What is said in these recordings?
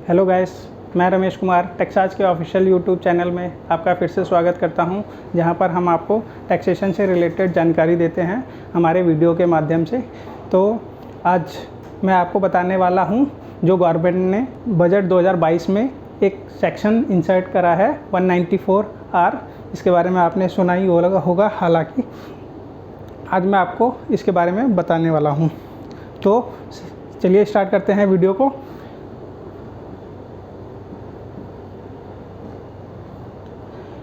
Hello guys, मैं Ramesh Kumar Texas के official YouTube channel में आपका फिर से स्वागत करता हूं, जहां पर हम आपको टैक्सेशन से रिलेटेड जानकारी देते हैं हमारे वीडियो के माध्यम से। तो आज मैं आपको बताने वाला हूं जो गवर्नमेंट ने बजट 2022 में एक सेक्शन इंसर्ट करा है 194R। इसके बारे में आपने सुना ही होगा। हालांकि आज मैं आपको इसके बारे में बताने वाला हूं। तो चलिए स्टार्ट करते हैं वीडियो को।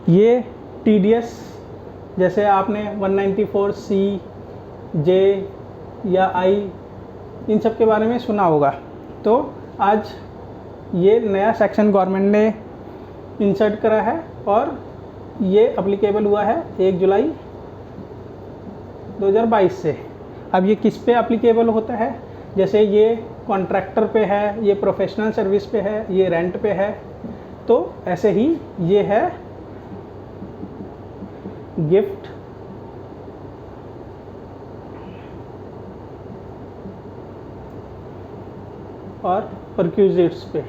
ये TDS, जैसे आपने 194C, J या I इन सब के बारे में सुना होगा। तो आज ये नया सेक्शन गवर्नमेंट ने इंसर्ट करा है और ये अप्लीकेबल हुआ है 1 जुलाई 2022 से। अब ये किस पे अप्लीकेबल होता है? जैसे ये कॉन्ट्रैक्टर पे है, ये प्रोफेशनल सर्विस पे है, ये रेंट पे है। तो ऐसे ही ये है गिफ्ट और परक्यूजिट्स पे।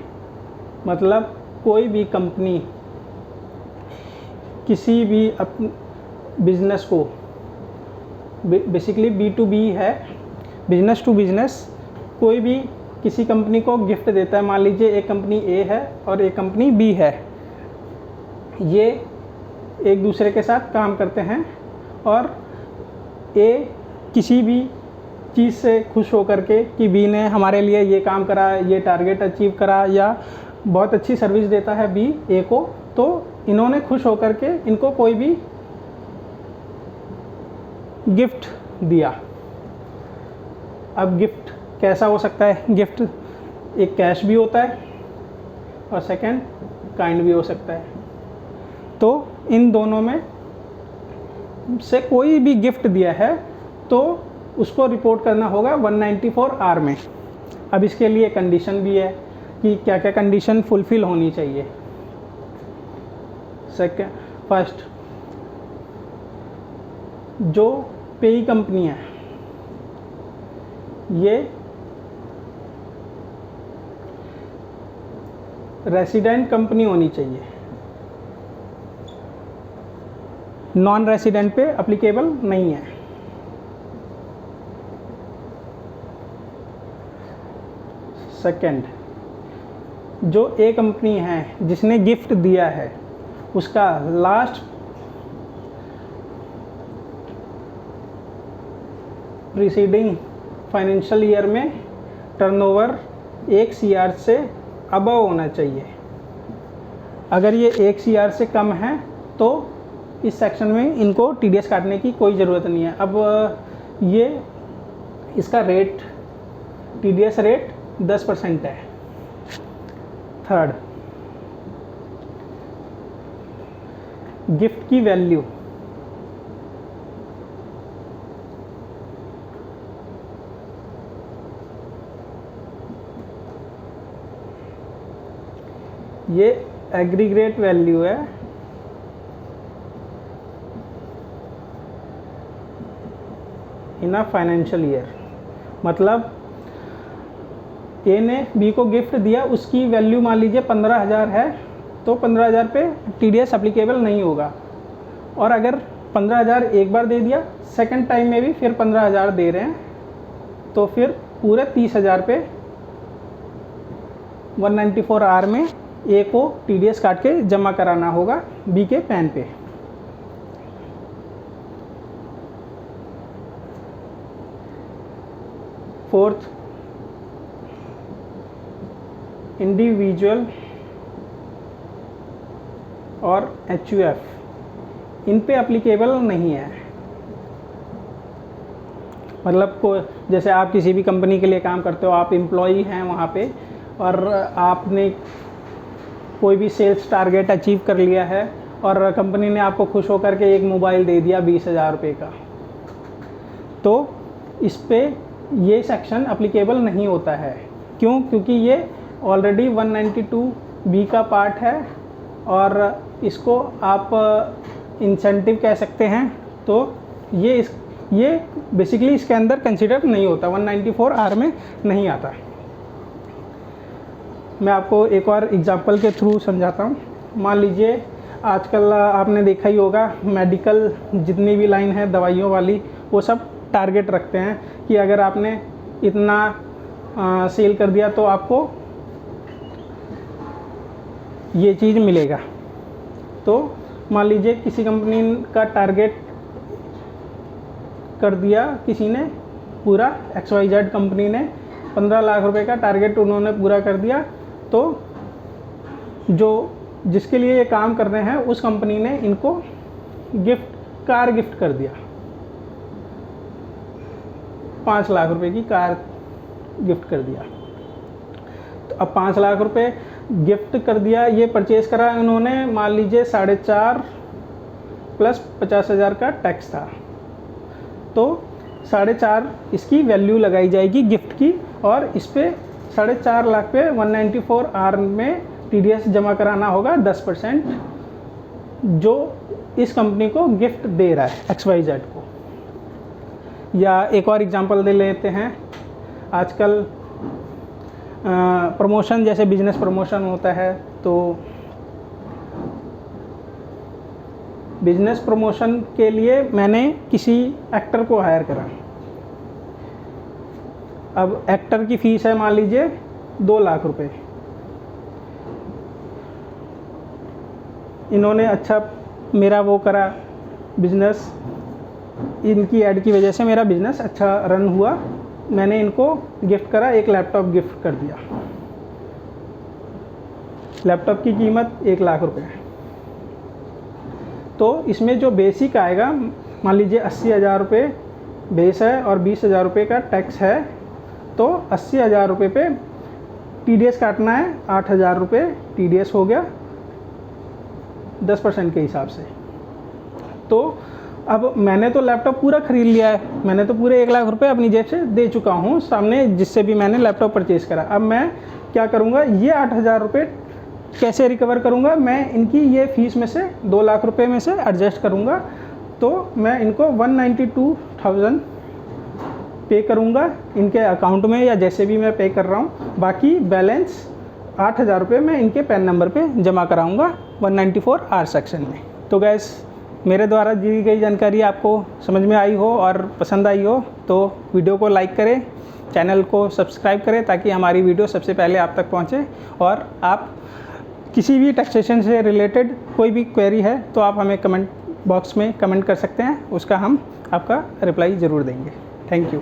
मतलब कोई भी कंपनी किसी भी बिजनेस को, बेसिकली B2B है, बिजनेस टू बिजनेस, कोई भी किसी कंपनी को गिफ्ट देता है। मान लीजिए एक कंपनी A है और एक कंपनी B है, ये एक दूसरे के साथ काम करते हैं और A किसी भी चीज़ से खुश होकर के कि B ने हमारे लिए ये काम करा, ये टारगेट अचीव करा या बहुत अच्छी सर्विस देता है B A को, तो इन्होंने खुश होकर के इनको कोई भी गिफ्ट दिया। अब गिफ्ट कैसा हो सकता है? गिफ्ट एक कैश भी होता है और सेकंड काइंड भी हो सकता है। तो इन दोनों में से कोई भी गिफ्ट दिया है तो उसको रिपोर्ट करना होगा 194R में। अब इसके लिए कंडीशन भी है कि क्या क्या कंडीशन फुलफिल होनी चाहिए। फर्स्ट, जो पेई कंपनी है ये रेसिडेंट कंपनी होनी चाहिए, नॉन रेसिडेंट पे एप्लीकेबल नहीं है। सेकंड, जो ए कंपनी है जिसने गिफ्ट दिया है उसका लास्ट प्रीसीडिंग फाइनेंशियल ईयर में टर्नओवर 1 CR से अबव होना चाहिए। अगर ये 1 CR से कम है तो इस सेक्शन में इनको TDS काटने की कोई ज़रूरत नहीं है। अब ये इसका रेट, TDS रेट 10% है। थर्ड, गिफ्ट की वैल्यू, ये एग्रीगेट वैल्यू है इन अ फाइनेंशियल ईयर। मतलब ए ने बी को गिफ्ट दिया, उसकी वैल्यू मान लीजिए 15,000 है, तो 15,000 पे TDS एप्लीकेबल नहीं होगा। और अगर 15,000 एक बार दे दिया, सेकंड टाइम में भी फिर 15,000 दे रहे हैं, तो फिर पूरे 30,000 पे 194R में ए को TDS काट के जमा कराना होगा बी के पैन पे। फोर्थ, इंडिविजुअल और HUF इन पे एप्लीकेबल नहीं है। मतलब को जैसे आप किसी भी कंपनी के लिए काम करते हो, आप एम्प्लॉई हैं वहाँ पे और आपने कोई भी सेल्स टारगेट अचीव कर लिया है और कंपनी ने आपको खुश होकर के एक मोबाइल दे दिया 20,000 रुपये का, तो इस पे ये सेक्शन एप्लीकेबल नहीं होता है। क्यों? क्योंकि ये ऑलरेडी 192B का पार्ट है और इसको आप इंसेंटिव कह सकते हैं। तो ये बेसिकली इसके अंदर कंसिडर नहीं होता, 194R में नहीं आता। मैं आपको एक और एग्जांपल के थ्रू समझाता हूँ। मान लीजिए आजकल आपने देखा ही होगा, मेडिकल जितनी भी लाइन है दवाइयों वाली, वो सब टारगेट रखते हैं कि अगर आपने इतना सेल कर दिया तो आपको ये चीज़ मिलेगा। तो मान लीजिए किसी कंपनी का टारगेट कर दिया किसी ने पूरा, XYZ कंपनी ने 15 लाख रुपए का टारगेट उन्होंने पूरा कर दिया, तो जो जिसके लिए ये काम कर रहे हैं उस कंपनी ने इनको कार गिफ्ट कर दिया, 5 लाख रुपए की कार गिफ्ट कर दिया। तो अब 5 लाख रुपए गिफ्ट कर दिया, ये परचेज़ करा इन्होंने, मान लीजिए 4.5 प्लस 50,000 का टैक्स था, तो 4.5 इसकी वैल्यू लगाई जाएगी गिफ्ट की, और इस पे 4.5 लाख पे 194R में TDS जमा कराना होगा 10%, जो इस कंपनी को गिफ्ट दे रहा है XYZ को। या एक और एग्जांपल दे लेते हैं, आजकल प्रमोशन, जैसे बिजनेस प्रमोशन होता है, तो बिजनेस प्रमोशन के लिए मैंने किसी एक्टर को हायर करा। अब एक्टर की फ़ीस है मान लीजिए 2 लाख रुपए। इन्होंने अच्छा मेरा वो करा बिजनेस, इनकी ऐड की वजह से मेरा बिजनेस अच्छा रन हुआ, मैंने इनको गिफ्ट करा, एक लैपटॉप गिफ्ट कर दिया। लैपटॉप की कीमत 1 लाख रुपए है। तो इसमें जो बेसिक आएगा, मान लीजिए 80,000 रुपये बेस है और 20,000 रुपये का टैक्स है, तो 80,000 रुपये पे TDS काटना है, 8,000 रुपये TDS हो गया 10% के हिसाब से। तो अब मैंने तो लैपटॉप पूरा ख़रीद लिया है, मैंने तो पूरे 1 लाख रुपए अपनी जेब से दे चुका हूँ सामने, जिससे भी मैंने लैपटॉप परचेज़ करा। अब मैं क्या करूँगा, ये 8,000 रुपये कैसे रिकवर करूँगा, मैं इनकी ये फ़ीस में से 2 लाख रुपए में से एडजस्ट करूँगा, तो मैं इनको 192,000 पे करूँगा इनके अकाउंट में, या जैसे भी मैं पे कर रहा हूँ। बाकी बैलेंस 8,000 रुपये मैं इनके पैन नंबर पे जमा कराऊँगा 194R सेक्शन में। तो गैस, मेरे द्वारा दी गई जानकारी आपको समझ में आई हो और पसंद आई हो तो वीडियो को लाइक करें, चैनल को सब्सक्राइब करें, ताकि हमारी वीडियो सबसे पहले आप तक पहुंचे। और आप किसी भी टैक्सेशन से रिलेटेड कोई भी क्वेरी है तो आप हमें कमेंट बॉक्स में कमेंट कर सकते हैं, उसका हम आपका रिप्लाई ज़रूर देंगे। Thank you.